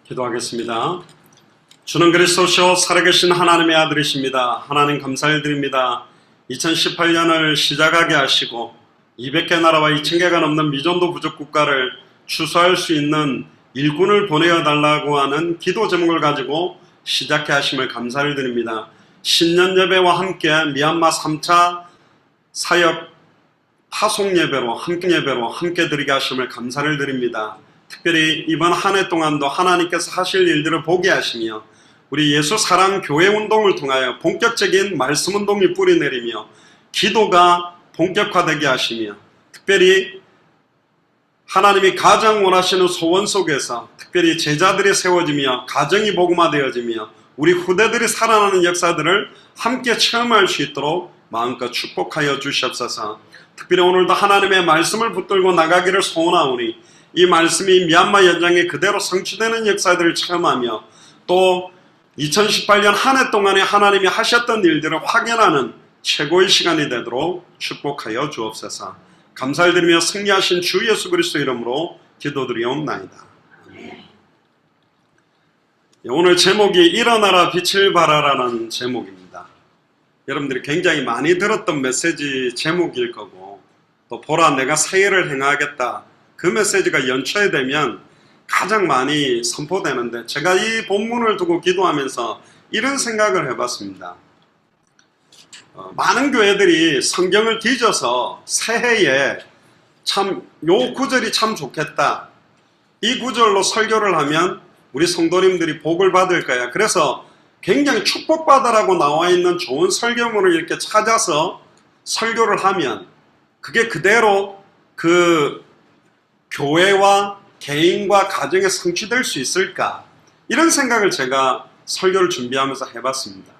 기도하겠습니다. 주는 그리스도시요 살아계신 하나님의 아들이십니다. 하나님 감사드립니다. 2018년을 시작하게 하시고 200개 나라와 2000개가 넘는 미전도 부족 국가를 추수할 수 있는 일꾼을 보내어 달라고 하는 기도 제목을 가지고 시작해 하심을 감사를 드립니다. 신년 예배와 함께 미얀마 3차 사역 파송 예배로 함께 드리게 하심을 감사를 드립니다. 특별히 이번 한 해 동안도 하나님께서 하실 일들을 보게 하시며 우리 예수 사랑 교회 운동을 통하여 본격적인 말씀 운동이 뿌리내리며 기도가 본격화되게 하시며 특별히 하나님이 가장 원하시는 소원 속에서 특별히 제자들이 세워지며 가정이 복음화되어지며 우리 후대들이 살아나는 역사들을 함께 체험할 수 있도록 마음껏 축복하여 주시옵소서. 특별히 오늘도 하나님의 말씀을 붙들고 나가기를 소원하오니 이 말씀이 미얀마 현장에 그대로 성취되는 역사들을 체험하며 또 2018년 한 해 동안에 하나님이 하셨던 일들을 확인하는 최고의 시간이 되도록 축복하여 주옵소서. 감사를 드리며 승리하신 주 예수 그리스도 이름으로 기도드리옵나이다. 오늘 제목이 일어나라 빛을 발하라는 제목입니다. 여러분들이 굉장히 많이 들었던 메시지 제목일 거고 또 보라 내가 새해를 행하겠다 그 메시지가 연초에 되면 가장 많이 선포되는데 제가 이 본문을 두고 기도하면서 이런 생각을 해봤습니다. 많은 교회들이 성경을 뒤져서 새해에 참 요 구절이 참 좋겠다. 이 구절로 설교를 하면 우리 성도님들이 복을 받을 거야. 그래서 굉장히 축복받으라고 나와 있는 좋은 설교문을 이렇게 찾아서 설교를 하면 그게 그대로 그 교회와 개인과 가정에 성취될 수 있을까? 이런 생각을 제가 설교를 준비하면서 해봤습니다.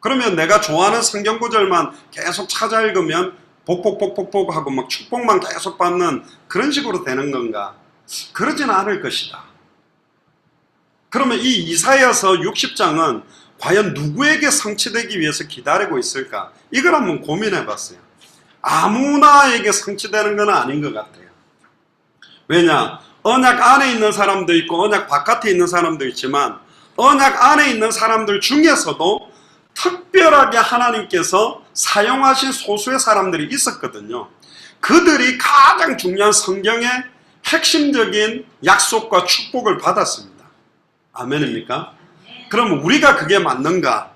그러면 내가 좋아하는 성경 구절만 계속 찾아 읽으면 복복복복복 하고 막 축복만 계속 받는 그런 식으로 되는 건가? 그러진 않을 것이다. 그러면 이 이사야서 60장은 과연 누구에게 성취되기 위해서 기다리고 있을까? 이걸 한번 고민해 봤어요. 아무나에게 성취되는 건 아닌 것 같아요. 왜냐? 언약 안에 있는 사람도 있고 언약 바깥에 있는 사람도 있지만 언약 안에 있는 사람들 중에서도 특별하게 하나님께서 사용하신 소수의 사람들이 있었거든요. 그들이 가장 중요한 성경의 핵심적인 약속과 축복을 받았습니다. 아멘입니까? 그럼 우리가 그게 맞는가?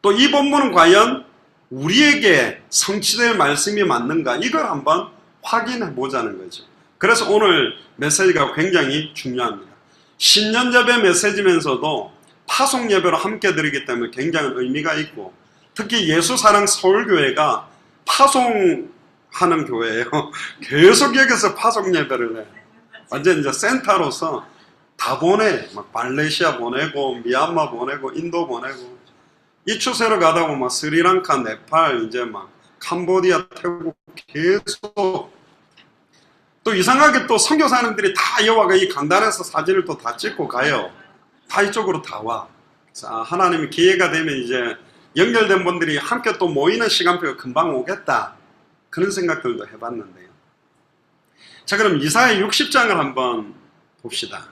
또 이 본문은 과연 우리에게 성취될 말씀이 맞는가? 이걸 한번 확인해 보자는 거죠. 그래서 오늘 메시지가 굉장히 중요합니다. 신년 예배 메시지면서도 파송 예배로 함께 드리기 때문에 굉장히 의미가 있고 특히 예수사랑 서울교회가 파송하는 교회예요. 계속 여기서 파송 예배를 해. 완전 이제 센터로서 다 보내. 막 말레이시아 보내고 미얀마 보내고 인도 보내고 이 추세로 가다 보면 스리랑카, 네팔, 이제 막 캄보디아, 태국 계속 또 이상하게 또 선교사님들이 다 여와가 이 강단에서 사진을 또 다 찍고 가요. 다 이쪽으로 다 와. 그래서 하나님이 기회가 되면 이제 연결된 분들이 함께 또 모이는 시간표가 금방 오겠다. 그런 생각들도 해봤는데요. 자, 그럼 이사야 60장을 한번 봅시다.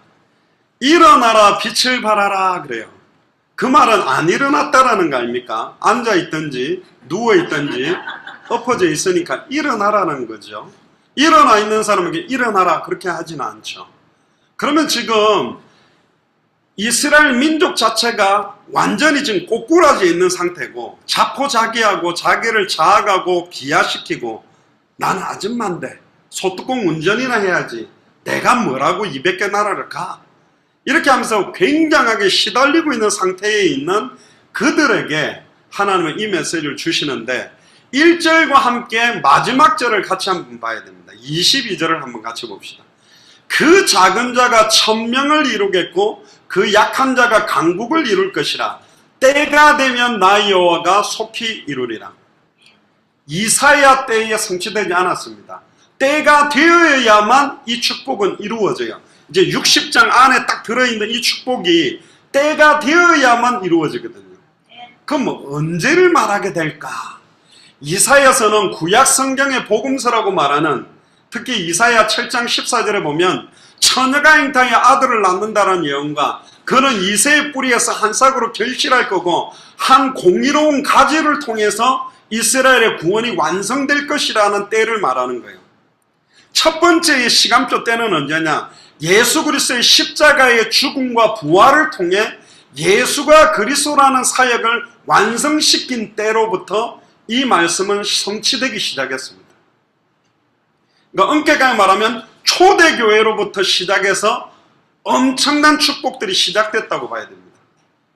일어나라 빛을 발하라 그래요. 그 말은 안 일어났다라는 거 아닙니까? 앉아있든지 누워있든지 엎어져 있으니까 일어나라는 거죠. 일어나 있는 사람에게 일어나라 그렇게 하지는 않죠. 그러면 지금 이스라엘 민족 자체가 완전히 지금 꼬꾸라져 있는 상태고 자포자기하고 자기를 자학하고 비하시키고 나는 아줌마인데 소뚜껑 운전이나 해야지 내가 뭐라고 200개 나라를 가 이렇게 하면서 굉장하게 시달리고 있는 상태에 있는 그들에게 하나님은 이 메시지를 주시는데 1절과 함께 마지막 절을 같이 한번 봐야 됩니다. 22절을 한번 같이 봅시다. 그 작은 자가 1000명을 이루겠고 그 약한 자가 강국을 이룰 것이라. 때가 되면 나 여호와가 속히 이루리라. 이사야 때에 성취되지 않았습니다. 때가 되어야만 이 축복은 이루어져요. 이제 60장 안에 딱 들어있는 이 축복이 때가 되어야만 이루어지거든요. 그럼 뭐 언제를 말하게 될까? 이사야서는 구약 성경의 복음서라고 말하는 특히 이사야 7장 14절에 보면 처녀가 잉타의 아들을 낳는다는 예언과 그는 이새의 뿌리에서 한 싹으로 결실할 거고 한 공의로운 가지를 통해서 이스라엘의 구원이 완성될 것이라는 때를 말하는 거예요. 첫 번째의 시간표 때는 언제냐? 예수 그리스도의 십자가의 죽음과 부활을 통해 예수가 그리스도라는 사역을 완성시킨 때로부터 이 말씀은 성취되기 시작했습니다. 그러니까 엄격하게 말하면 초대교회로부터 시작해서 엄청난 축복들이 시작됐다고 봐야 됩니다.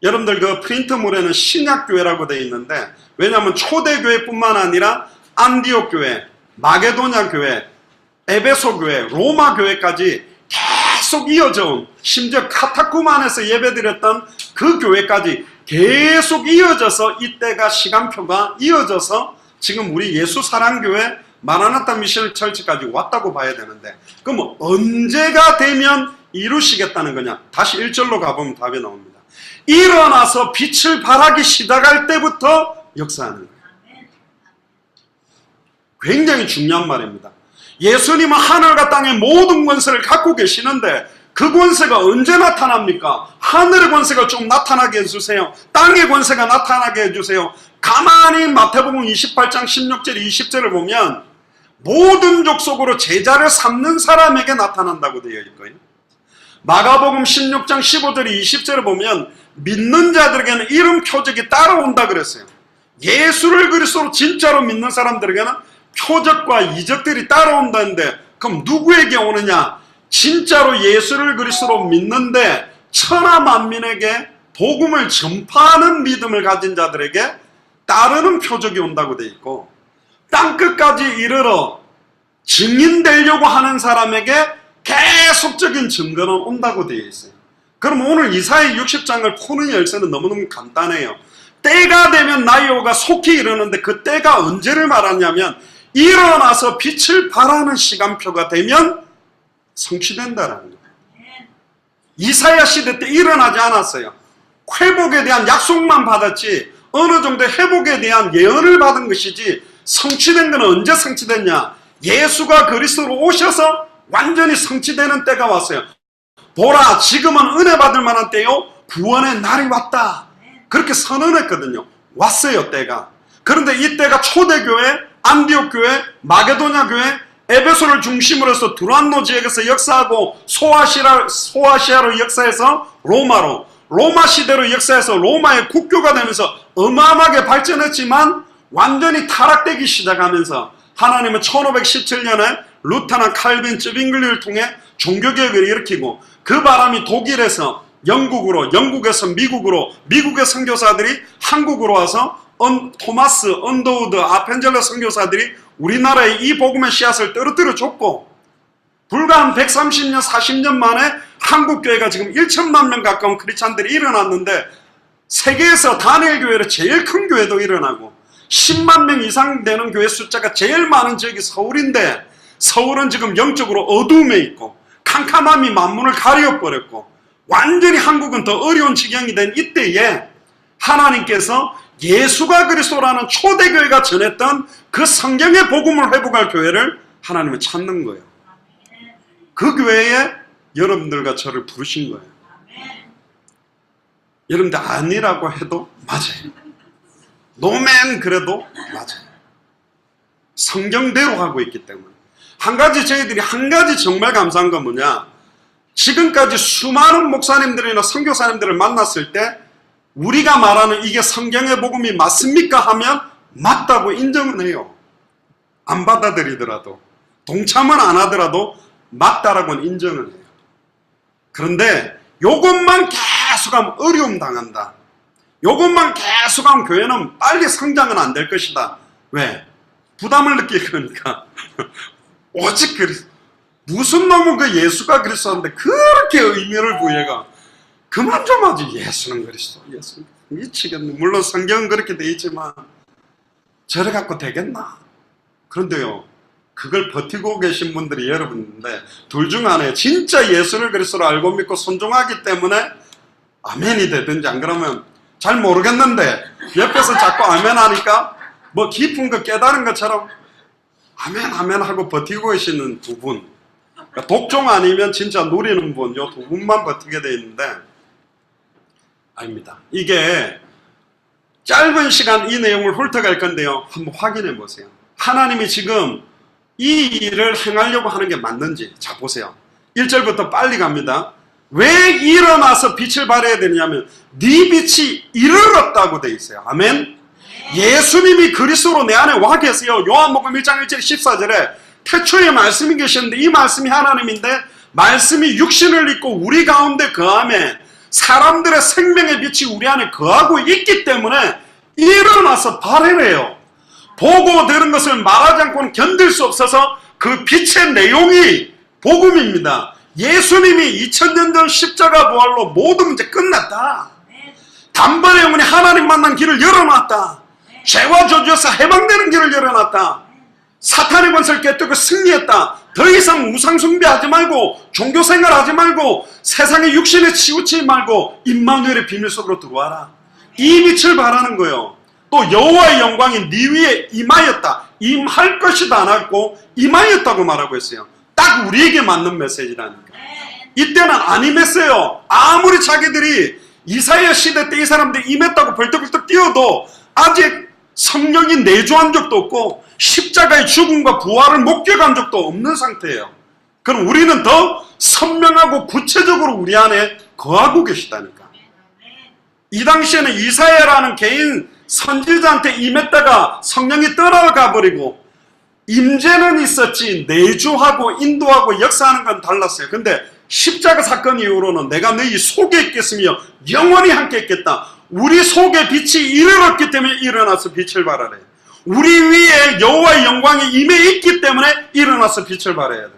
여러분들 그 프린트물에는 신약교회라고 되어 있는데, 왜냐하면 초대교회뿐만 아니라 안디옥 교회, 마게도냐 교회, 에베소 교회, 로마 교회까지 계속 이어져 온, 심지어 카타콤 안에서 예배드렸던 그 교회까지 계속 이어져서 이때가 시간표가 이어져서 지금 우리 예수 사랑교회 마라나타 미션 철치까지 왔다고 봐야 되는데, 그럼 언제가 되면 이루시겠다는 거냐? 다시 1절로 가보면 답이 나옵니다. 일어나서 빛을 발하기 시작할 때부터 역사하는 거예요. 굉장히 중요한 말입니다. 예수님은 하늘과 땅의 모든 권세를 갖고 계시는데 그 권세가 언제 나타납니까? 하늘의 권세가 좀 나타나게 해주세요. 땅의 권세가 나타나게 해주세요. 가만히 마태복음 28장 16절 20절을 보면 모든 족속으로 제자를 삼는 사람에게 나타난다고 되어 있고요. 마가복음 16장 15절 20절을 보면 믿는 자들에게는 이름 표적이 따라온다 그랬어요. 예수를 그리스도로 진짜로 믿는 사람들에게는 표적과 이적들이 따라온다는데, 그럼 누구에게 오느냐? 진짜로 예수를 그리스도로 믿는데 천하 만민에게 복음을 전파하는 믿음을 가진 자들에게 따르는 표적이 온다고 되어 있고, 땅끝까지 이르러 증인되려고 하는 사람에게 계속적인 증거는 온다고 되어 있어요. 그럼 오늘 이사야 60장을 푸는 열쇠는 너무너무 간단해요. 때가 되면 나의 오가 속히 이르는데 그 때가 언제를 말하냐면 일어나서 빛을 발하는 시간표가 되면 성취된다라는 거예요. 이사야 시대 때 일어나지 않았어요. 회복에 대한 약속만 받았지 어느 정도 회복에 대한 예언을 받은 것이지, 성취된 건 언제 성취됐냐? 예수가 그리스도로 오셔서 완전히 성취되는 때가 왔어요. 보라, 지금은 은혜 받을 만한 때요, 구원의 날이 왔다. 그렇게 선언했거든요. 왔어요, 때가. 그런데 이 때가 초대교회, 안디옥 교회, 마게도냐 교회, 에베소를 중심으로 해서 두란노 지역에서 역사하고 소아시아로 역사해서 로마로, 로마 시대로 역사해서 로마의 국교가 되면서 어마어마하게 발전했지만 완전히 타락되기 시작하면서 하나님은 1517년에 루터나 칼빈, 쯔빙글리를 통해 종교개혁을 일으키고 그 바람이 독일에서 영국으로, 영국에서 미국으로, 미국의 선교사들이 한국으로 와서 토마스, 언더우드, 아펜젤러 선교사들이 우리나라에 이 복음의 씨앗을 떨어뜨려 줬고, 불과 한 130년, 40년 만에 한국교회가 지금 1천만 명 가까운 크리스찬들이 일어났는데, 세계에서 다니엘 교회로 제일 큰 교회도 일어나고 10만 명 이상 되는 교회 숫자가 제일 많은 지역이 서울인데, 서울은 지금 영적으로 어두움에 있고 캄캄함이 만문을 가려버렸고 완전히 한국은 더 어려운 지경이 된 이때에 하나님께서 예수가 그리스도라는 초대교회가 전했던 그 성경의 복음을 회복할 교회를 하나님은 찾는 거예요. 그 교회에 여러분들과 저를 부르신 거예요. 여러분들 아니라고 해도 맞아요. 노맨 그래도 맞아요. 성경대로 하고 있기 때문에. 한 가지 저희들이 한 가지 정말 감사한 건 뭐냐, 지금까지 수많은 목사님들이나 선교사님들을 만났을 때 우리가 말하는 이게 성경의 복음이 맞습니까 하면 맞다고 인정은 해요. 안 받아들이더라도, 동참은 안 하더라도 맞다라고는 인정을 해요. 그런데 요것만 계속하면 어려움 당한다, 요것만 계속하면 교회는 빨리 성장은 안 될 것이다. 왜? 부담을 느끼게 그러니까. 오직 그리스도, 무슨 놈은 그 예수가 그리스도인데 그렇게 의미를 부여가, 그만 좀 하지. 예수는 그리스도, 예수는 미치겠네. 물론 성경은 그렇게 돼 있지만 저래 갖고 되겠나? 그런데요, 그걸 버티고 계신 분들이 여러분인데, 둘 중 하나에 진짜 예수를 그리스도로 알고 믿고 순종하기 때문에 아멘이 되든지, 안 그러면 잘 모르겠는데 옆에서 자꾸 아멘 하니까 뭐 깊은 거 깨달은 것처럼 아멘 아멘 하고 버티고 계시는 두 분, 독종 아니면 진짜 누리는 분, 요 두 분만 버티게 돼 있는데, 아닙니다. 이게 짧은 시간 이 내용을 훑어갈 건데요. 한번 확인해 보세요. 하나님이 지금 이 일을 행하려고 하는 게 맞는지. 자, 보세요. 1절부터 빨리 갑니다. 왜 일어나서 빛을 발해야 되냐면 네 빛이 이르렀다고 돼 있어요. 아멘. 예수님이 그리스도로 내 안에 와 계세요. 요한복음 1장 1절 14절에 태초에 말씀이 계셨는데 이 말씀이 하나님인데 말씀이 육신을 입고 우리 가운데 거하며 사람들의 생명의 빛이 우리 안에 거하고 있기 때문에 일어나서 발해래요. 보고 들은 것을 말하지 않고는 견딜 수 없어서 그 빛의 내용이 복음입니다. 예수님이 2000년 전 십자가 부활로 모든 문제 끝났다. 단번에 영원히 하나님 만난 길을 열어놨다. 죄와 저주에서 해방되는 길을 열어놨다. 사탄의 권세를 깨뜨리고 승리했다. 더 이상 우상 숭배하지 말고 종교생활 하지 말고 세상의 육신에 치우치지 말고 임마누엘의 비밀 속으로 들어와라. 이 빛을 바라는 거예요. 또 여호와의 영광이 네 위에 임하였다. 임할 것이다 안 하고 임하였다고 말하고 있어요. 딱 우리에게 맞는 메시지라니까. 이때는 안 임했어요. 아무리 자기들이 이사야 시대 때 이 사람들이 임했다고 벌떡벌떡 뛰어도 아직 성령이 내주한 적도 없고 십자가의 죽음과 부활을 목격한 적도 없는 상태예요. 그럼 우리는 더 선명하고 구체적으로 우리 안에 거하고 계시다니까. 이 당시에는 이사야라는 개인 선지자한테 임했다가 성령이 떠나가 버리고 임재는 있었지 내주하고 인도하고 역사하는 건 달랐어요. 근데 십자가 사건 이후로는 내가 너희 속에 있겠으며 영원히 함께 있겠다. 우리 속에 빛이 이르렀기 때문에 일어나서 빛을 발하래. 우리 위에 여호와의 영광이 임해 있기 때문에 일어나서 빛을 발해야 돼.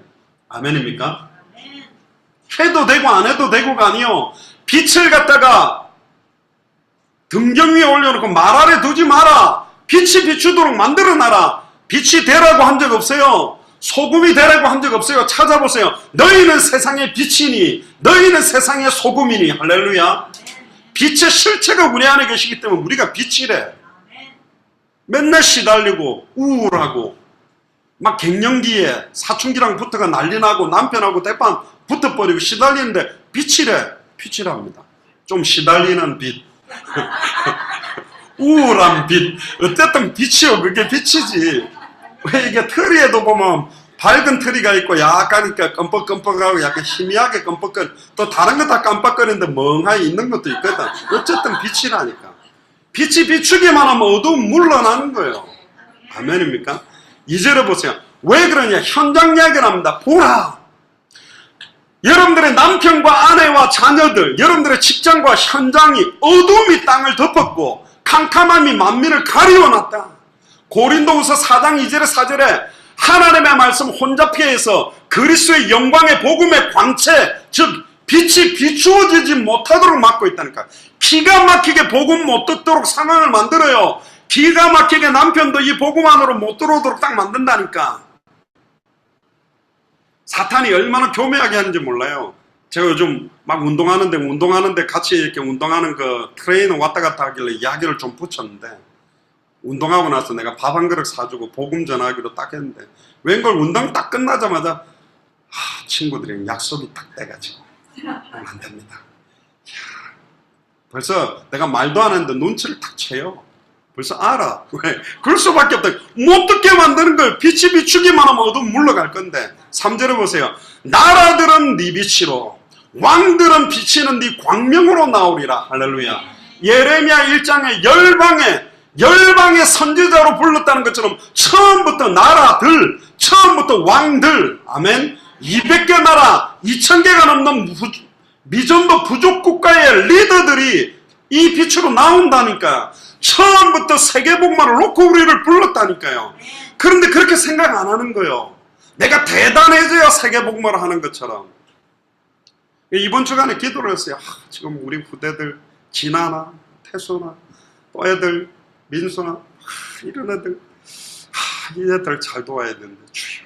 아멘입니까? 해도 되고 안 해도 되고가 아니요. 빛을 갖다가 등경 위에 올려놓고 말 아래 두지 마라. 빛이 비추도록 만들어놔라. 빛이 되라고 한 적 없어요. 소금이 되라고 한 적 없어요. 찾아보세요. 너희는 세상의 빛이니 너희는 세상의 소금이니. 할렐루야. 빛의 실체가 우리 안에 계시기 때문에 우리가 빛이래. 맨날 시달리고 우울하고 막 갱년기에 사춘기랑 붙어가 난리 나고 남편하고 대판 붙어버리고 시달리는데 빛이래. 빛이랍니다. 좀 시달리는 빛. 우울한 빛. 어쨌든 빛이요. 그게 빛이지. 왜 이게 트리에도 보면 밝은 트리가 있고 약간 이렇게 껌뻑껌뻑하고 약간 희미하게 껌뻑거리 또 다른 거 다 깜빡거리는데 멍하니 있는 것도 있거든. 어쨌든 빛이라니까. 빛이 비추기만 하면 어두움 물러나는 거예요. 아멘입니까? 2절에 보세요. 왜 그러냐? 현장 이야기를 합니다. 보라. 여러분들의 남편과 아내와 자녀들, 여러분들의 직장과 현장이 어둠이 땅을 덮었고 캄캄함이 만민을 가리워놨다. 고린도후서 4장 2절에 4절에 하나님의 말씀 혼잡해서 그리스도의 영광의 복음의 광채, 즉 빛이 비추어지지 못하도록 막고 있다니까. 기가 막히게 복음 못 듣도록 상황을 만들어요. 기가 막히게 남편도 이 복음 안으로 못 들어오도록 딱 만든다니까. 사탄이 얼마나 교묘하게 하는지 몰라요. 제가 요즘 막 운동하는데 같이 이렇게 운동하는 그 트레이너 왔다 갔다 하길래 이야기를 좀 붙였는데, 운동하고 나서 내가 밥 한 그릇 사주고 복음 전하기로 딱 했는데, 웬걸 운동 딱 끝나자마자 친구들이랑 약속이 딱 돼가지고 안 됩니다. 벌써 내가 말도 안 했는데 눈치를 딱 채요. 벌써 알아. 왜? 그럴 수밖에 없다. 못 듣게 만드는 걸. 빛이 비추기만 하면 어두움 물러갈 건데. 3절에 보세요. 나라들은 네 빛으로, 왕들은 비치는 네 광명으로 나오리라. 할렐루야. 예레미야 1장에 열방의 선지자로 불렀다는 것처럼 처음부터 나라들, 처음부터 왕들, 아멘. 200개 나라, 2000개가 넘는 미전도 부족 국가의 리더들이 이 빛으로 나온다니까. 처음부터 세계복음을 놓고 우리를 불렀다니까요. 그런데 그렇게 생각 안 하는 거예요. 내가 대단해져야 세계복음을 하는 것처럼. 이번 주간에 기도를 했어요. 지금 우리 후대들, 진아나 태수나 또 애들, 민수나 이런 애들, 이 애들 잘 도와야 되는데 주여.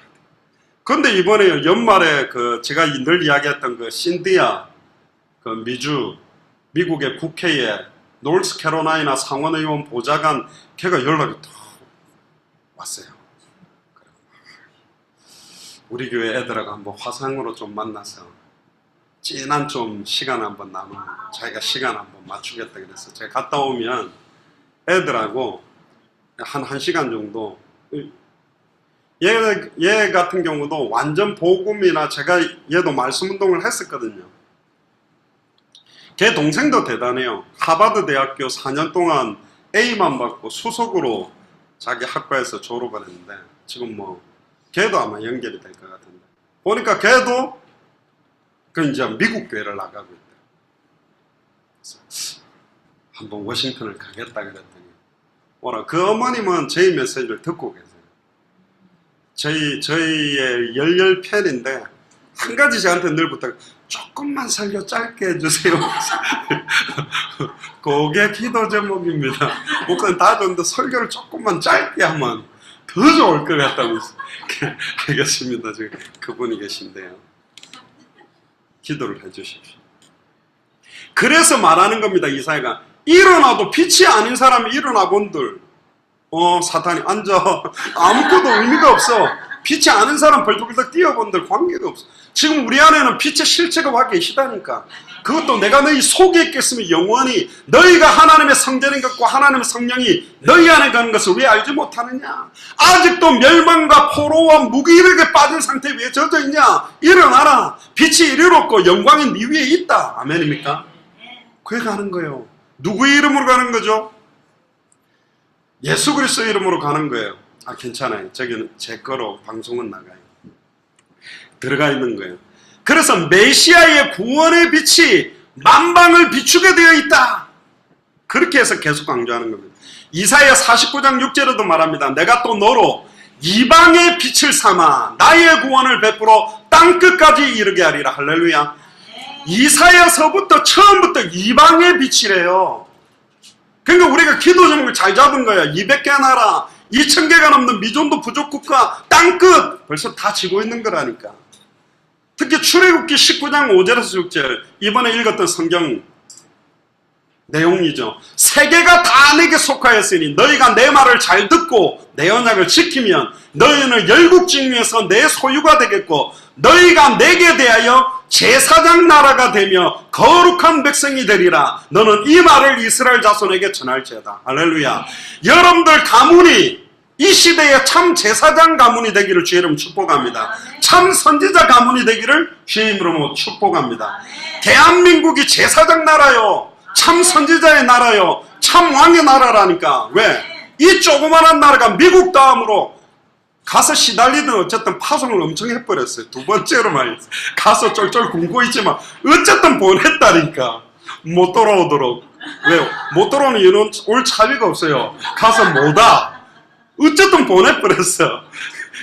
그런데 이번에 연말에 제가 늘 이야기했던 신디아, 미국의 국회에 노스캐롤라이나 상원의원 보좌관, 걔가 연락이 또 왔어요. 우리 교회 애들하고 한번 화상으로 좀 만나서 진한 좀 시간 한번 나누면 자기가 시간 한번 맞추겠다 그래서 제가 갔다 오면 애들하고 한 1시간 정도, 얘 같은 경우도 완전 복음이나 제가 얘도 말씀 운동을 했었거든요. 걔 동생도 대단해요. 하버드 대학교 4년 동안 A만 받고 수석으로 자기 학과에서 졸업을 했는데 지금 뭐 걔도 아마 연결이 될 것 같은데 보니까 걔도 그 이제 미국 교회를 나가고 있대요. 그래서 한번 워싱턴을 가겠다 그랬더니 뭐라 그 어머님은 저희 메시지를 듣고 계세요. 저희의 열렬 팬인데 한 가지 저한테 늘 부탁, 조금만 설교 짧게 해주세요. 그게 기도 제목입니다. 목사님 다 좋은데 설교를 조금만 짧게 하면 더 좋을 것 같다고. 알겠습니다. 지금 그분이 계신데요. 기도를 해주십시오. 그래서 말하는 겁니다. 이사야가 일어나도 빛이 아닌 사람이 일어나본들 사탄이 앉아 아무것도 의미가 없어. 빛이 아닌 사람 벌떡벌떡 뛰어본들 관계가 없어. 지금 우리 안에는 빛의 실체가 와 계시다니까. 그것도 내가 너희 속에 있겠으면 영원히 너희가 하나님의 성전인 것과 하나님의 성령이 너희 안에 가는 것을 왜 알지 못하느냐. 아직도 멸망과 포로와 무기력에 빠진 상태에 왜 젖어 있냐. 일어나라. 빛이 이르렀고 영광이 네 위에 있다. 아멘입니까? 그게 가는 거예요. 누구의 이름으로 가는 거죠? 예수 그리스도 이름으로 가는 거예요. 아 괜찮아요. 저기는 제 거로 방송은 나가요. 들어가 있는 거예요. 그래서 메시아의 구원의 빛이 만방을 비추게 되어 있다. 그렇게 해서 계속 강조하는 겁니다. 이사야 49장 6절에도 말합니다. 내가 또 너로 이방의 빛을 삼아 나의 구원을 베풀어 땅끝까지 이르게 하리라. 할렐루야. 이사야서부터 처음부터 이방의 빛이래요. 그러니까 우리가 기도 제목을 잘 잡은 거야. 200개 나라, 2000개가 넘는 미존도 부족국가, 땅끝 벌써 다 지고 있는 거라니까. 특히 출애굽기 19장 5절에서 6절 이번에 읽었던 성경 내용이죠. 세계가 다 내게 속하였으니 너희가 내 말을 잘 듣고 내 언약을 지키면 너희는 열국 중에서 내 소유가 되겠고 너희가 내게 대하여 제사장 나라가 되며 거룩한 백성이 되리라. 너는 이 말을 이스라엘 자손에게 전할지어다. 할렐루야. 여러분들 가문이 이 시대에 참 제사장 가문이 되기를 주의 이름 축복합니다. 참 선지자 가문이 되기를 주의 이름으로 축복합니다. 대한민국이 제사장 나라요. 참 선지자의 나라요. 참 왕의 나라라니까. 왜? 이 조그만한 나라가 미국 다음으로 가서 시달리든 어쨌든 파송을 엄청 해버렸어요. 두 번째로 말이죠. 가서 쫄쫄 굶고 있지만 어쨌든 보냈다니까. 못 돌아오도록. 왜? 못 돌아오는 이유는 올 차비가 없어요. 가서 못와. 어쨌든 보내버렸어.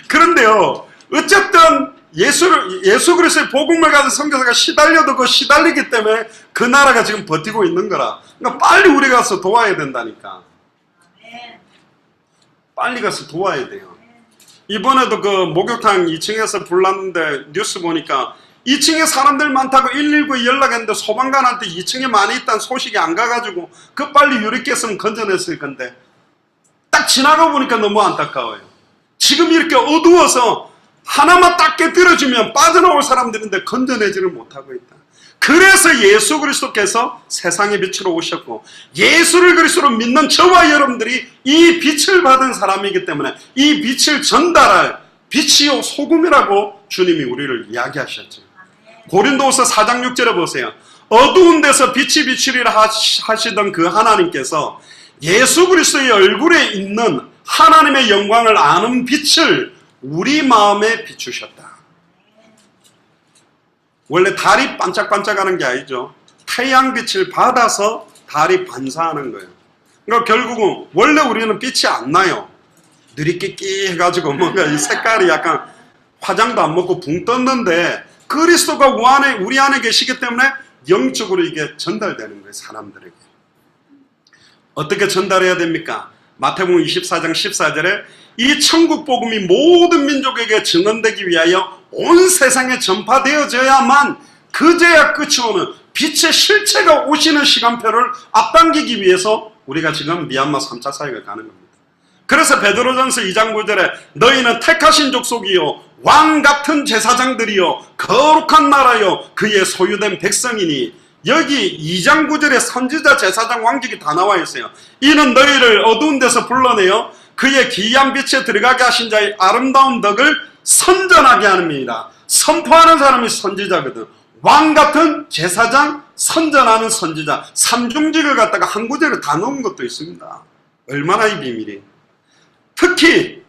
그런데요, 어쨌든 예수 그리스도의 복음을 가진 선교사가 시달려도 그 시달리기 때문에 그 나라가 지금 버티고 있는 거라. 그러니까 빨리 우리 가서 도와야 된다니까. 빨리 가서 도와야 돼요. 이번에도 그 목욕탕 2층에서 불났는데 뉴스 보니까 2층에 사람들 많다고 119에 연락했는데 소방관한테 2층에 많이 있다는 소식이 안 가가지고 그 빨리 유리 깼으면 건져냈을 건데 딱 지나가 보니까 너무 안타까워요. 지금 이렇게 어두워서 하나만 딱 깨뜨려주면 빠져나올 사람들인데 건져내지를 못하고 있다. 그래서 예수 그리스도께서 세상의 빛으로 오셨고 예수를 그리스도로 믿는 저와 여러분들이 이 빛을 받은 사람이기 때문에 이 빛을 전달할 빛이요 소금이라고 주님이 우리를 이야기하셨죠. 고린도후서 4장 6절에 보세요. 어두운 데서 빛이 비추리라 하시던 그 하나님께서 예수 그리스도의 얼굴에 있는 하나님의 영광을 아는 빛을 우리 마음에 비추셨다. 원래 달이 반짝반짝하는 게 아니죠. 태양빛을 받아서 달이 반사하는 거예요. 그러니까 결국은 원래 우리는 빛이 안 나요. 느리끼끼 해가지고 뭔가 이 색깔이 약간 화장도 안 먹고 붕 떴는데 그리스도가 우리 안에 계시기 때문에 영적으로 이게 전달되는 거예요. 사람들에게. 어떻게 전달해야 됩니까? 마태복음 24장 14절에 이 천국 복음이 모든 민족에게 증언되기 위하여 온 세상에 전파되어져야만 그제야 끝이 오는 빛의 실체가 오시는 시간표를 앞당기기 위해서 우리가 지금 미얀마 3차 사역을 가는 겁니다. 그래서 베드로전서 2장 9절에 너희는 택하신 족속이요 왕 같은 제사장들이요 거룩한 나라요 그의 소유된 백성이니, 여기 2장 9절에 선지자, 제사장, 왕직이 다 나와 있어요. 이는 너희를 어두운 데서 불러내어 그의 기이한 빛에 들어가게 하신 자의 아름다운 덕을 선전하게 합니다. 선포하는 사람이 선지자거든. 왕 같은 제사장, 선전하는 선지자, 삼중직을 갖다가 한 구절에 다 넣은 것도 있습니다. 얼마나 이 비밀이. 특히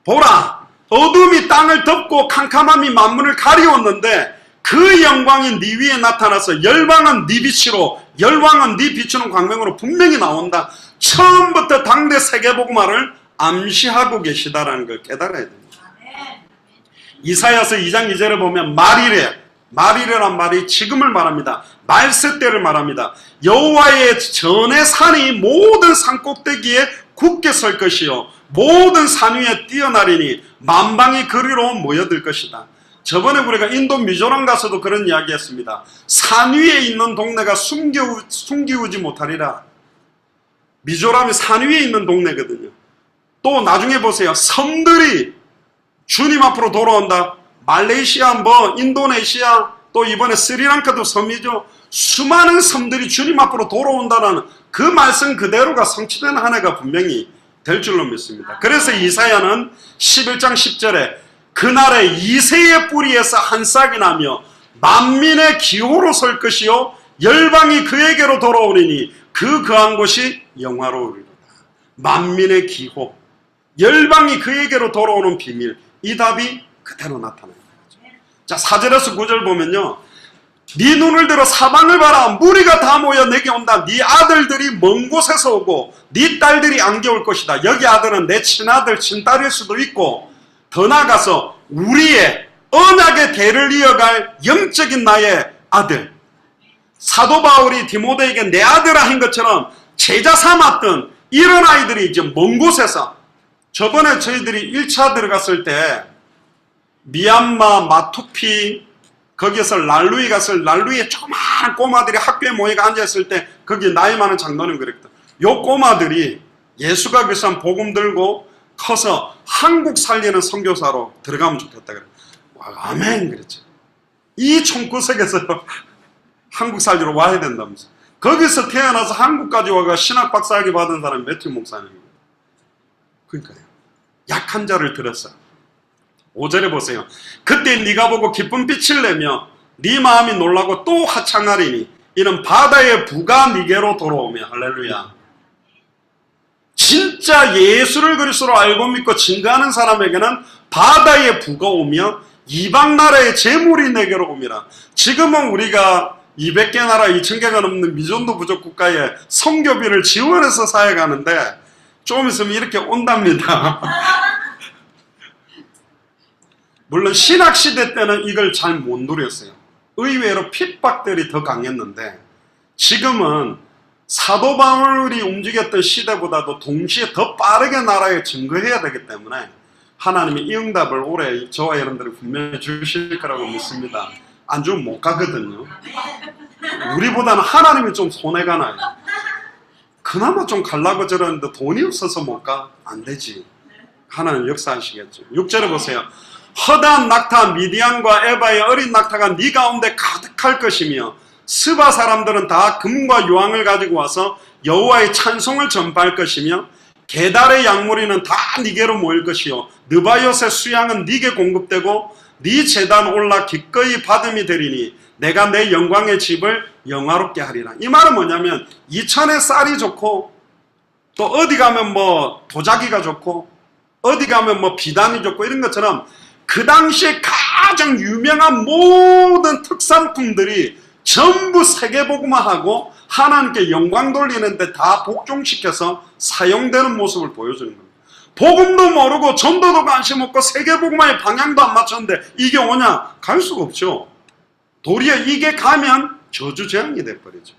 보라, 어둠이 땅을 덮고 캄캄함이 만문을 가리웠는데 그 영광이 네 위에 나타나서 열방은 네 빛으로, 열왕은 네 비추는 광명으로 분명히 나온다. 처음부터 당대 세계복음화를 암시하고 계시다라는 걸 깨달아야 됩니다. 이사야서 2장 2절에 보면 말이래란 말이 지금을 말합니다. 말세 때를 말합니다. 여호와의 전의 산이 모든 산꼭대기에 굳게 설 것이요 모든 산 위에 뛰어나리니 만방이 그리로 모여들 것이다. 저번에 우리가 인도 미조람 가서도 그런 이야기 했습니다. 산 위에 있는 동네가 숨기우지 못하리라. 미조람이 산 위에 있는 동네거든요. 또 나중에 보세요. 섬들이 주님 앞으로 돌아온다. 말레이시아, 인도네시아, 또 이번에 스리랑카도 섬이죠. 수많은 섬들이 주님 앞으로 돌아온다는 그 말씀 그대로가 성취된 한 해가 분명히 될 줄로 믿습니다. 그래서 이사야는 11장 10절에 그날에 이새의 뿌리에서 한 싹이 나며 만민의 기호로 설 것이요 열방이 그에게로 돌아오리니 그 거한 곳이 영화로우리로다. 만민의 기호, 열방이 그에게로 돌아오는 비밀, 이 답이 그대로 나타나는 거죠. 자, 4절에서 9절 보면요, 네 눈을 들어 사방을 봐라. 무리가 다 모여 내게 온다. 네 아들들이 먼 곳에서 오고 네 딸들이 안겨올 것이다. 여기 아들은 내 친아들, 친딸일 수도 있고 더 나아가서 우리의 언약의 대를 이어갈 영적인 나의 아들. 사도 바울이 디모데에게 내 아들아 한 것처럼 제자 삼았던 이런 아이들이 이제 먼 곳에서, 저번에 저희들이 1차 들어갔을 때 미얀마 마투피 거기에서 랄루이 갔을 랄루이에 조그마한 꼬마들이 학교에 모여가 앉아있을 때 거기 나이 많은 장로님 그랬거든. 요 꼬마들이 예수가 그리스도한 복음 들고 커서 한국 살리는 선교사로 들어가면 좋겠다 그래. 와, 아멘 그랬죠. 이 총구석에서 한국 살리러 와야 된다면서. 거기서 태어나서 한국까지 와가 신학 박사학위 받은 사람이 매튜 목사님입니다. 그러니까요. 약한 자를 들었어. 5절에 보세요. 그때 네가 보고 기쁜 빛을 내며 네 마음이 놀라고 또 화창하리니 이는 바다의 부가 네게로 돌아오며. 할렐루야. 진짜 예수를 그리스도로 알고 믿고 증거하는 사람에게는 바다의 부가 오며 이방 나라의 재물이 내게로 옵니다. 지금은 우리가 200개 나라 2000개가 넘는 미전도 부족 국가에 선교비를 지원해서 사역하는데 좀 있으면 이렇게 온답니다. 물론 신학시대 때는 이걸 잘 못 누렸어요. 의외로 핍박들이 더 강했는데 지금은 사도 바울이 움직였던 시대보다도 동시에 더 빠르게 나라에 증거해야 되기 때문에 하나님이 이 응답을 올해 저와 여러분들이 분명히 주실 거라고 믿습니다. 안 주면 못 가거든요. 우리보다는 하나님이 좀 손해가 나요. 그나마 좀 가려고 저러는데 돈이 없어서 못 가? 안 되지. 하나님 역사하시겠죠. 6절에 보세요. 허다한 낙타 미디안과 에바의 어린 낙타가 네 가운데 가득할 것이며 스바 사람들은 다 금과 유황을 가지고 와서 여호와의 찬송을 전파할 것이며 게달의 양무리는 다 네게로 모일 것이요 느바요의 수양은 네게 공급되고 네 제단 올라 기꺼이 받음이 되리니 내가 내 영광의 집을 영화롭게 하리라. 이 말은 뭐냐면 이천의 쌀이 좋고 또 어디 가면 뭐 도자기가 좋고 어디 가면 뭐 비단이 좋고 이런 것처럼 그 당시에 가장 유명한 모든 특산품들이 전부 세계복음화하고 하나님께 영광 돌리는데 다 복종시켜서 사용되는 모습을 보여주는 겁니다. 복음도 모르고 전도도 관심 없고 세계복음화의 방향도 안 맞췄는데 이게 오냐? 갈 수가 없죠. 도리어 이게 가면 저주재앙이 돼버리죠.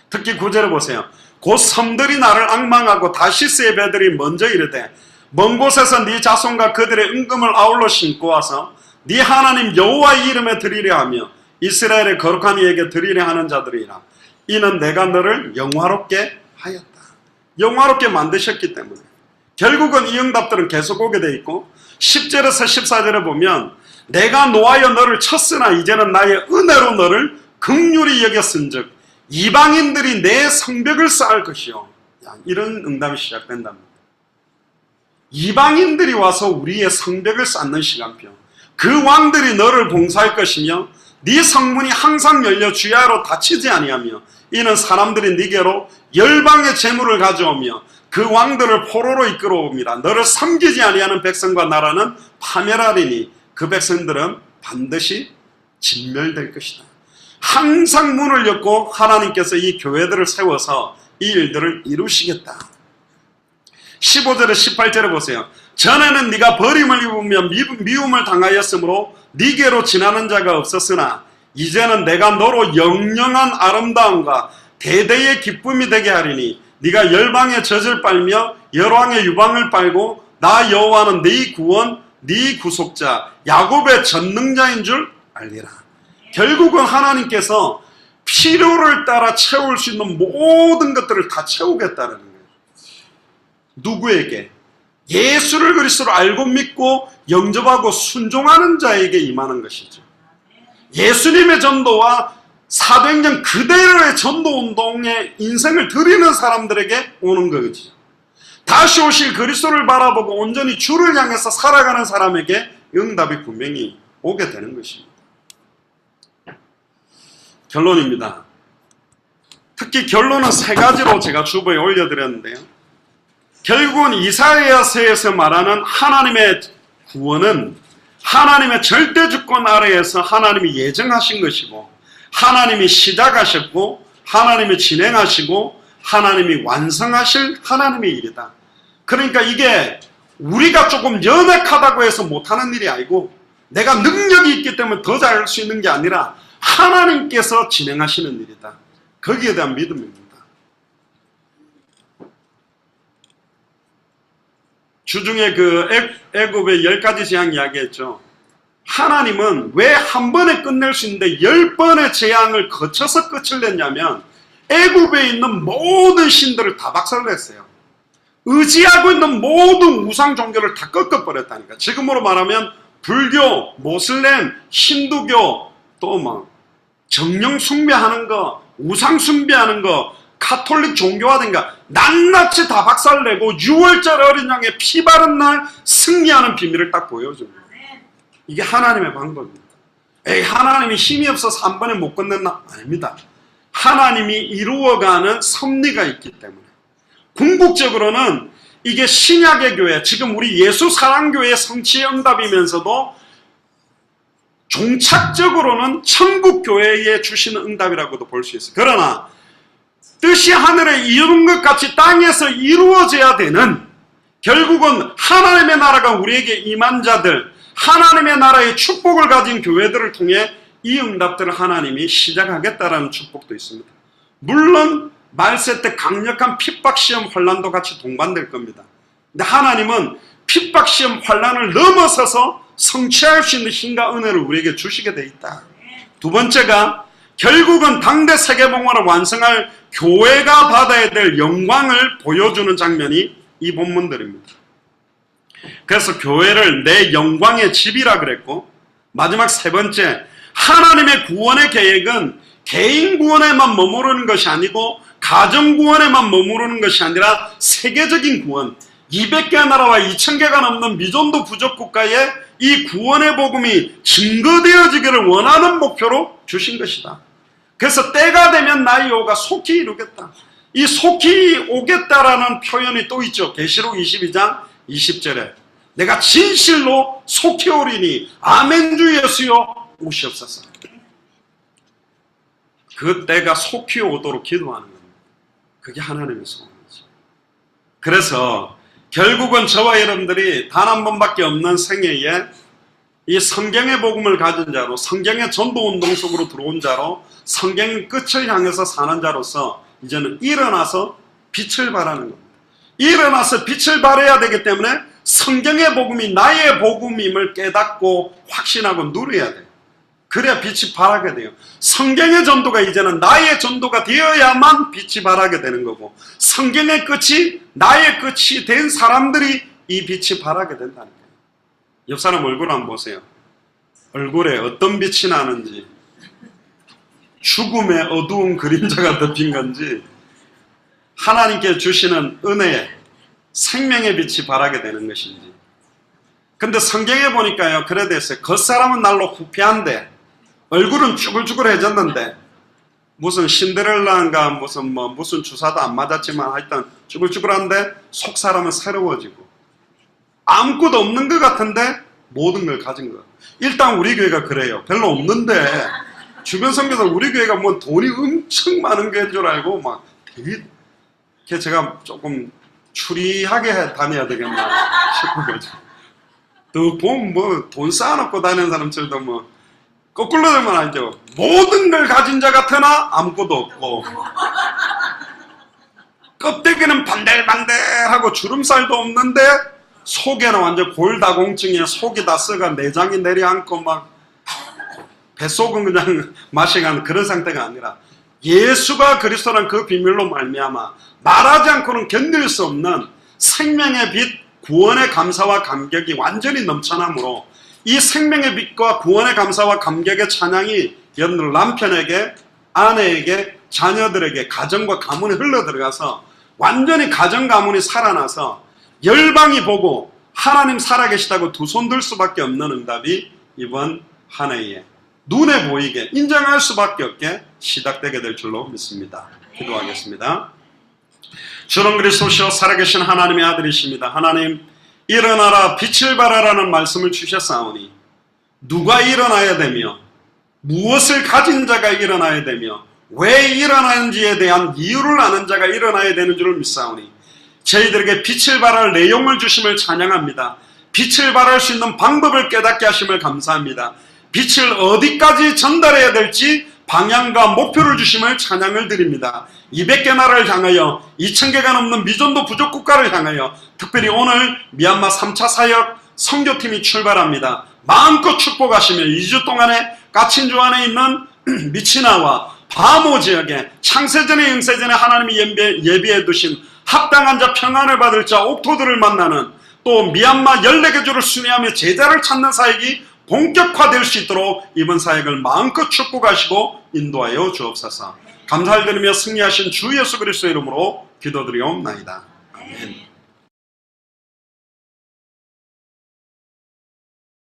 특히 9절을 보세요. 곧 섬들이 나를 앙망하고 다시스의 배들이 먼저 이르되 먼 곳에서 네 자손과 그들의 은금을 아울러 신고 와서 네 하나님 여호와의 이름에 드리려 하며 이스라엘의 거룩한 이에게 드리려 하는 자들이라. 이는 내가 너를 영화롭게 하였다. 영화롭게 만드셨기 때문에 결국은 이 응답들은 계속 오게 돼 있고 10절에서 14절에 보면 내가 노하여 너를 쳤으나 이제는 나의 은혜로 너를 긍휼히 여겼은즉 이방인들이 내 성벽을 쌓을 것이요. 이런 응답이 시작된답니다. 이방인들이 와서 우리의 성벽을 쌓는 시간표. 그 왕들이 너를 봉사할 것이며 네 성문이 항상 열려 주야로 닫히지 아니하며 이는 사람들이 네게로 열방의 재물을 가져오며 그 왕들을 포로로 이끌어옵니다. 너를 섬기지 아니하는 백성과 나라는 파멸하리니 그 백성들은 반드시 진멸될 것이다. 항상 문을 엮고 하나님께서 이 교회들을 세워서 이 일들을 이루시겠다. 15절에 18절에 보세요. 전에는 네가 버림을 입으며 미움을 당하였으므로 네게로 지나는 자가 없었으나 이제는 내가 너로 영영한 아름다움과 대대의 기쁨이 되게 하리니 네가 열방의 젖을 빨며 열왕의 유방을 빨고 나 여호와는 네 구원 네 구속자 야곱의 전능자인 줄 알리라. 결국은 하나님께서 필요를 따라 채울 수 있는 모든 것들을 다 채우겠다는 거예요. 누구에게? 예수를 그리스도로 알고 믿고 영접하고 순종하는 자에게 임하는 것이죠. 예수님의 전도와 사도행전 그대로의 전도운동에 인생을 드리는 사람들에게 오는 거죠. 다시 오실 그리스도를 바라보고 온전히 주를 향해서 살아가는 사람에게 응답이 분명히 오게 되는 것입니다. 결론입니다. 특히 결론은 세 가지로 제가 주보에 올려드렸는데요. 결국은 이사야서에서 말하는 하나님의 구원은 하나님의 절대 주권 아래에서 하나님이 예정하신 것이고 하나님이 시작하셨고 하나님이 진행하시고 하나님이 완성하실 하나님의 일이다. 그러니까 이게 우리가 조금 연약하다고 해서 못하는 일이 아니고 내가 능력이 있기 때문에 더 잘할 수 있는 게 아니라 하나님께서 진행하시는 일이다. 거기에 대한 믿음입니다. 주중에 그 애굽의 10가지 재앙 이야기했죠. 하나님은 왜 한 번에 끝낼 수 있는데 10번의 재앙을 거쳐서 끝을 냈냐면 애굽에 있는 모든 신들을 다 박살냈어요. 의지하고 있는 모든 우상 종교를 다 꺾어버렸다니까. 지금으로 말하면 불교, 모슬렘, 힌두교, 또 뭐 정령 숭배하는 거, 우상 숭배하는 거, 카톨릭 종교화든가 낱낱이 다 박살내고 6월절 어린 양의 피 바른 날 승리하는 비밀을 딱 보여줍니다. 이게 하나님의 방법입니다. 에이, 하나님이 힘이 없어서 한 번에 못 끝냈나? 아닙니다. 하나님이 이루어가는 섭리가 있기 때문에. 궁극적으로는 이게 신약의 교회, 지금 우리 예수 사랑교회의 성취의 응답이면서도 종착적으로는 천국교회에 주시는 응답이라고도 볼 수 있어요. 그러나 뜻이 하늘에 이룬 것 같이 땅에서 이루어져야 되는, 결국은 하나님의 나라가 우리에게 임한 자들, 하나님의 나라의 축복을 가진 교회들을 통해 이 응답들을 하나님이 시작하겠다라는 축복도 있습니다. 물론 말세 때 강력한 핍박시험 환난도 같이 동반될 겁니다. 근데 하나님은 핍박시험 환난을 넘어서서 성취할 수 있는 힘과 은혜를 우리에게 주시게 돼 있다. 두 번째가 결국은 당대 세계복음화를 완성할 교회가 받아야 될 영광을 보여주는 장면이 이 본문들입니다. 그래서 교회를 내 영광의 집이라 그랬고, 마지막 세 번째, 하나님의 구원의 계획은 개인 구원에만 머무르는 것이 아니고 가정 구원에만 머무르는 것이 아니라 세계적인 구원, 200개 나라와 2000개가 넘는 미전도 부족 국가에 이 구원의 복음이 증거되어지기를 원하는 목표로 주신 것이다. 그래서 때가 되면 나의 여호가 속히 이루겠다. 이 속히 오겠다라는 표현이 또 있죠. 계시록 22장 20절에 내가 진실로 속히 오리니 아멘 주 예수여 오시옵소서. 그 때가 속히 오도록 기도하는 겁니다. 그게 하나님의 소원이죠. 그래서 결국은 저와 여러분들이 단 한 번밖에 없는 생애에 이 성경의 복음을 가진 자로, 성경의 전도운동 속으로 들어온 자로, 성경의 끝을 향해서 사는 자로서 이제는 일어나서 빛을 발하는 겁니다. 일어나서 빛을 발해야 되기 때문에 성경의 복음이 나의 복음임을 깨닫고 확신하고 누려야 돼요. 그래야 빛이 발하게 돼요. 성경의 전도가 이제는 나의 전도가 되어야만 빛이 발하게 되는 거고, 성경의 끝이 나의 끝이 된 사람들이 이 빛이 발하게 된다는 거예요. 옆 사람 얼굴 한번 보세요. 얼굴에 어떤 빛이 나는지, 죽음의 어두운 그림자가 덮인 건지, 하나님께 주시는 은혜에 생명의 빛이 발하게 되는 것인지. 근데 성경에 보니까요, 그래 됐어요. 겉사람은 날로 후피한데 얼굴은 쭈글쭈글해졌는데, 무슨 신데렐라인가 무슨 주사도 안 맞았지만 하여튼 쭈글쭈글한데 속사람은 새로워지고, 아무것도 없는 것 같은데 모든 걸 가진 거. 일단 우리 교회가 그래요. 별로 없는데 주변 성교사 우리 교회가 뭐 돈이 엄청 많은 교회인 줄 알고 막 되게, 제가 조금 추리하게 다녀야 되겠나 싶어가지고, 또 보면 뭐 돈 쌓아놓고 다니는 사람들도 뭐 거꾸로 되면 알죠. 모든 걸 가진 자 같으나 아무것도 없고, 껍데기는 반들반들하고 주름살도 없는데 속에는 완전 골다공증에 속이 다 썩어 내장이 내려앉고 막 뱃속은 그냥 마시가는 그런 상태가 아니라, 예수가 그리스도란 그 비밀로 말미암아 말하지 않고는 견딜 수 없는 생명의 빛, 구원의 감사와 감격이 완전히 넘쳐나므로, 이 생명의 빛과 구원의 감사와 감격의 찬양이 여러분들 남편에게, 아내에게, 자녀들에게, 가정과 가문에 흘러들어가서 완전히 가정 가문이 살아나서 열방이 보고 하나님 살아계시다고 두 손 들 수밖에 없는 응답이 이번 한 해에 눈에 보이게 인정할 수밖에 없게 시작되게 될 줄로 믿습니다. 기도하겠습니다. 주는 그리스도시요 살아계신 하나님의 아들이십니다. 하나님, 일어나라 빛을 발하라는 말씀을 주셨사오니, 누가 일어나야 되며 무엇을 가진 자가 일어나야 되며 왜 일어나는지에 대한 이유를 아는 자가 일어나야 되는 줄을 믿사오니, 저희들에게 빛을 발할 내용을 주심을 찬양합니다. 빛을 발할 수 있는 방법을 깨닫게 하심을 감사합니다. 빛을 어디까지 전달해야 될지 방향과 목표를 주심을 찬양을 드립니다. 200개 나라를 향하여 2000개가 넘는 미전도 부족 국가를 향하여, 특별히 오늘 미얀마 3차 사역 선교팀이 출발합니다. 마음껏 축복하시며 2주 동안에 까친주 안에 있는 미치나와 바모 지역에 창세전에 영세전에 하나님이 예비해 두신 합당한 자, 평안을 받을 자, 옥토들을 만나는, 또 미얀마 14개 주를 순회하며 제자를 찾는 사역이 본격화될 수 있도록 이번 사역을 마음껏 축복하시고 인도하여 주옵소서. 감사를 드리며 승리하신 주 예수 그리스도의 이름으로 기도드리옵나이다. 아멘.